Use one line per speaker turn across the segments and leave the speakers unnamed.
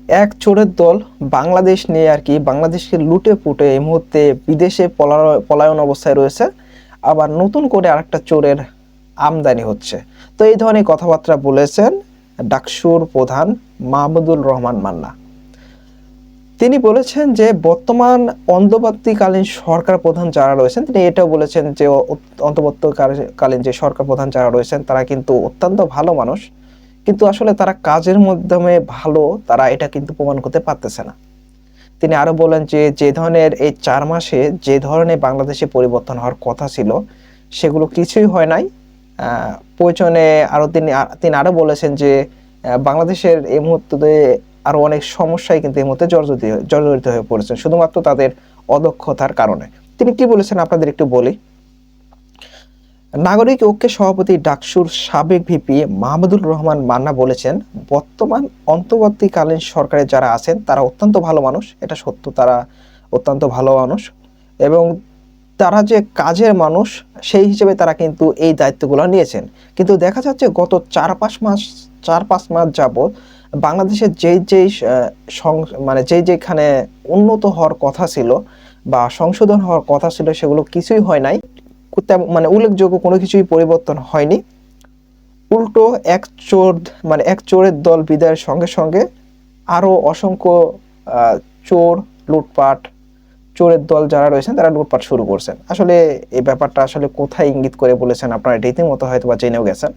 এক চোরের দল বাংলাদেশ নিয়ে আর কি বাংলাদেশকে লুটে পুটে এই মুহূর্তে বিদেশে পলায়ন অবস্থায় রয়েছে। আবার নতুন করে আরেকটা চোরের আমদানি হচ্ছে। তো এই ধরনের কথাবার্তা বলেছেন ডাকসুর প্রধান মাহমুদুর রহমান মান্না। তিনি বলেছেন যে বর্তমান অন্তর্বর্তীকালীন সরকার প্রধান যারা রয়েছেন, তিনি এটাও বলেছেন যে অন্তর্বর্তীকালীন যে সরকার প্রধান যারা রয়েছেন তারা কিন্তু অত্যন্ত ভালো মানুষ, কিন্তু আসলে তারা কাজের মাধ্যমে ভালো তারা এটা কিন্তু প্রমাণ করতে পারতেছে না। তিনি আরো বলেন যে যে ধরনের এই 4 মাসে যে ধরনের বাংলাদেশে পরিবর্তন হওয়ার কথা ছিল সেগুলো কিছুই হয় নাই। প্রয়োজনে আরো তিনি আরো বলেছেন যে বাংলাদেশের এই মুহূর্তে আরো অনেক সমস্যায় কিন্তু এই মুহূর্তে জর্জরিত হয়ে পড়েছে শুধুমাত্র তাদের অদক্ষতার কারণে। তিনি কি বলেছেন আপনাদের একটু বলি। নাগরিক ঐক্যের সভাপতি ডাকসুর সাবেক ভিপি মাহমুদুর রহমান মান্না বলেছেন, বর্তমান অন্তর্বর্তীকালীন সরকারে যারা আছেন তারা অত্যন্ত ভালো মানুষ, এটা সত্য, তারা অত্যন্ত ভালো মানুষ এবং তারা যে কাজের মানুষ সেই হিসেবে তারা কিন্তু এই দায়িত্বগুলো নিয়েছেন। কিন্তু দেখা যাচ্ছে গত 4-5 মাস যাবৎ বাংলাদেশের যেখানে উন্নত হওয়ার কথা ছিল বা সংশোধন হওয়ার কথা ছিল সেগুলো কিছুই হয় নাই। উল্লেখযোগ্য কোনো কিছুই পরিবর্তন হয়নি। উল্টো এক চোরের দল বিদায়ের সঙ্গে সঙ্গে আরো অসংখ্য চোর লুটপাট চোরের দল যারা রয়েছেন তারা লুটপাট শুরু করছেন। আসলে এই ব্যাপারটা আসলে কোথায় ইঙ্গিত করে বলেছেন আপনারা রীতিমতো হয়তো বা জেনেও গেছেন।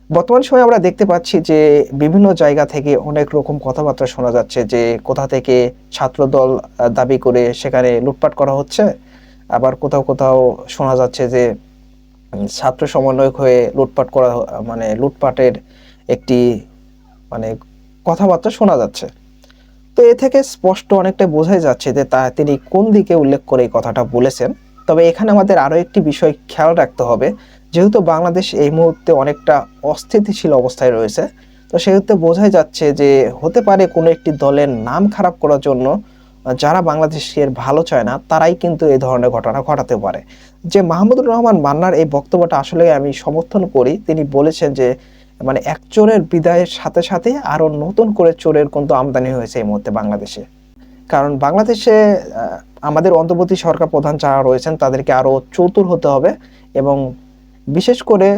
বর্তমান সময়ে আমরা দেখতে পাচ্ছি যে বিভিন্ন জায়গা থেকে অনেক রকম কথাবার্তা শোনা যাচ্ছে যে কোথা থেকে ছাত্র দল দাবি করে সেখানে লুটপাট করা হচ্ছে, আবার কোথাও কোথাও শোনা যাচ্ছে যে ছাত্র সমন্বয়ক হয়ে লুটপাট করা লুটপাটের একটি মানে কথাবার্তা শোনা যাচ্ছে। তো এ থেকে স্পষ্ট অনেকটা বোঝাই যাচ্ছে যে তিনি কোন দিকে উল্লেখ করে এই কথাটা বলেছেন। তবে এখানে আমাদের আরো একটি বিষয় খেয়াল রাখতে হবে, যেহেতু বাংলাদেশ এই মুহূর্তে অনেকটা অস্থিতিশীল অবস্থায় রয়েছে, তো সেহেতু বোঝাই যাচ্ছে যে হতে পারে কোনো একটি দলের নাম খারাপ করার জন্য যারা বাংলাদেশের ভালো চায় না তারাই কিন্তু এই ধরনের ঘটনা ঘটাতে পারে। যে মাহমুদুর রহমান মান্নার এই বক্তব্যটা আসলে আমি সমর্থন করি। তিনি বলেছেন যে এক চোরের বিদায়ের সাথে সাথে আরো নতুন করে চোরের কিন্তু আমদানি হয়েছে এই মুহূর্তে বাংলাদেশে। কারণ বাংলাদেশে আমাদের অন্তর্বর্তী সরকার প্রধান যারা রয়েছেন তাদেরকে আরো চতুর হতে হবে এবং বিশেষ করে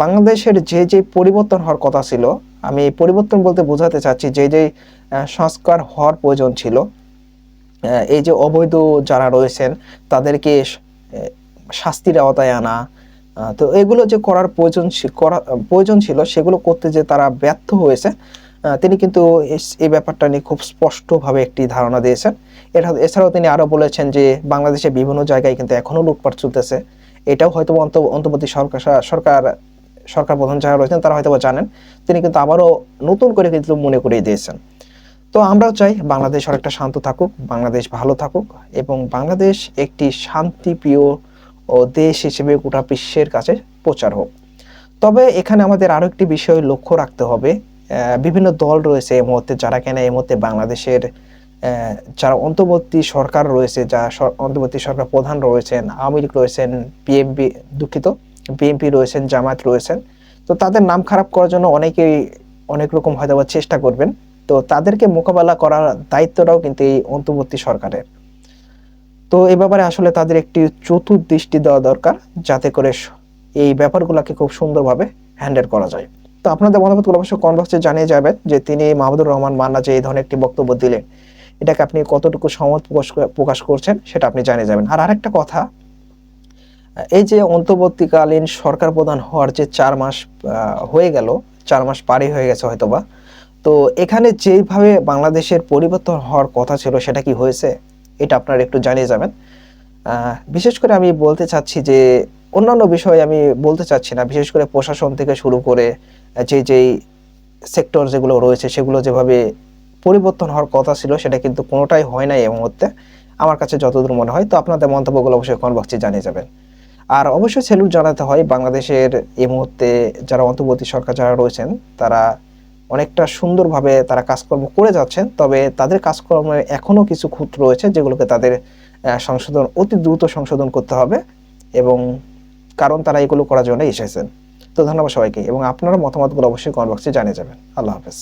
বাংলাদেশের যে পরিবর্তন হওয়ার কথা ছিল, আমি পরিবর্তন বলতে বোঝাতে চাচ্ছি যে সংস্কার হওয়ার প্রয়োজন ছিল, এই যে অবৈধ যারা রয়েছেন তাদেরকে শাস্তির আওতায় আনা, তো এগুলো যে করার প্রয়োজন ছিল সেগুলো করতে যে তারা ব্যর্থ হয়েছে, তিনি কিন্তু এই ব্যাপারটা নিয়ে খুব স্পষ্টভাবে একটি ধারণা দিয়েছেন। এছাড়াও তিনি আরো বলেছেন যে বাংলাদেশে বিভিন্ন জায়গায় কিন্তু এখনো লুটপাট চলতেছে। এটাও হয়তো অন্তর্বর্তী সরকার প্রধান যারা রয়েছেন তারা হয়তো জানেন। তিনি কিন্তু আবারও নতুন করে কিন্তু মনে করিয়ে দিয়েছেন। তো আমরাও চাই বাংলাদেশ অনেকটা শান্ত থাকুক, বাংলাদেশ ভালো থাকুক এবং বাংলাদেশ একটি শান্তিপ্রিয় ও দেশ হিসেবে গোটা বিশ্বের কাছে প্রচার হোক। তবে এখানে আমাদের আরো একটি বিষয় লক্ষ্য রাখতে হবে, বিভিন্ন দল রয়েছে এই মুহূর্তে যারা কেন এই মুহূর্তে বাংলাদেশের যারা অন্তর্বর্তী সরকার রয়েছে, অন্তর্বর্তী সরকার প্রধান রয়েছেন, আওয়ামী লীগ রয়েছেন, বিএনপি রয়েছেন, জামায়াত রয়েছেন, তো তাদের নাম খারাপ করার জন্য অনেকেই অনেক রকম হয়তো চেষ্টা করবেন। তো তাদেরকে মোকাবেলা করার দায়িত্বটাও কিন্তু এই অন্তর্বর্তী সরকারের। তো এই ব্যাপারে আসলে তাদের একটি চতুর দৃষ্টি দেওয়া দরকার, যাতে করে এই ব্যাপারগুলোকে খুব সুন্দরভাবে হ্যান্ডেল করা যায়। তো আপনাদের মতামতগুলো অবশ্যই কমেন্ট বক্সে জানিয়ে যাবেন যে তিনি মাহমুদুর রহমান মান্না যে এই ধরনের একটি বক্তব্য দিলেন এটাকে আপনি কতটুকু সহমত প্রকাশ করছেন সেটা আপনি জানিয়ে যাবেন। আর আরেকটা কথা, এই যে অন্তর্বর্তীকালীন সরকার প্রধান হওয়ার যে 4 মাস হয়ে গেল, 4 মাস পারই হয়ে গেছে হয়তোবা, তো এখানে যেভাবে বাংলাদেশের পরিবর্তন হওয়ার কথা ছিল সেটা কি হয়েছে এটা আপনারা একটু জানিয়ে যাবেন। বিশেষ করে আমি বলতে চাচ্ছি যে অন্যান্য বিষয়ে আমি বলতে চাচ্ছি না, বিশেষ করে প্রশাসন থেকে শুরু করে যেই সেক্টর যেগুলো রয়েছে সেগুলো যেভাবে পরিবর্তন হওয়ার কথা ছিল সেটা কিন্তু কোনোটাই হয় নাই এই মুহূর্তে আমার কাছে যতদূর মনে হয়। তো আপনাদের মন্তব্যগুলো অবশ্যই কমেন্ট বক্সে জানিয়ে যাবেন। আর অবশ্যই স্যালুট জানাতে হয় বাংলাদেশের এই মুহূর্তে যারা অন্তর্বর্তী সরকার যারা রয়েছেন তারা অনেকটা সুন্দরভাবে তারা কাজকর্ম করে যাচ্ছেন, তবে তাদের কাজকর্মে এখনো কিছু খুঁত রয়েছে যেগুলোকে তাদের অতি দ্রুত সংশোধন করতে হবে, এবং কারণ তারা এগুলো করার জন্য এসেছেন। তো ধন্যবাদ সবাইকে এবং আপনারা মতামতগুলো অবশ্যই কমেন্ট বক্সে জানিয়ে যাবেন। আল্লাহ হাফেজ।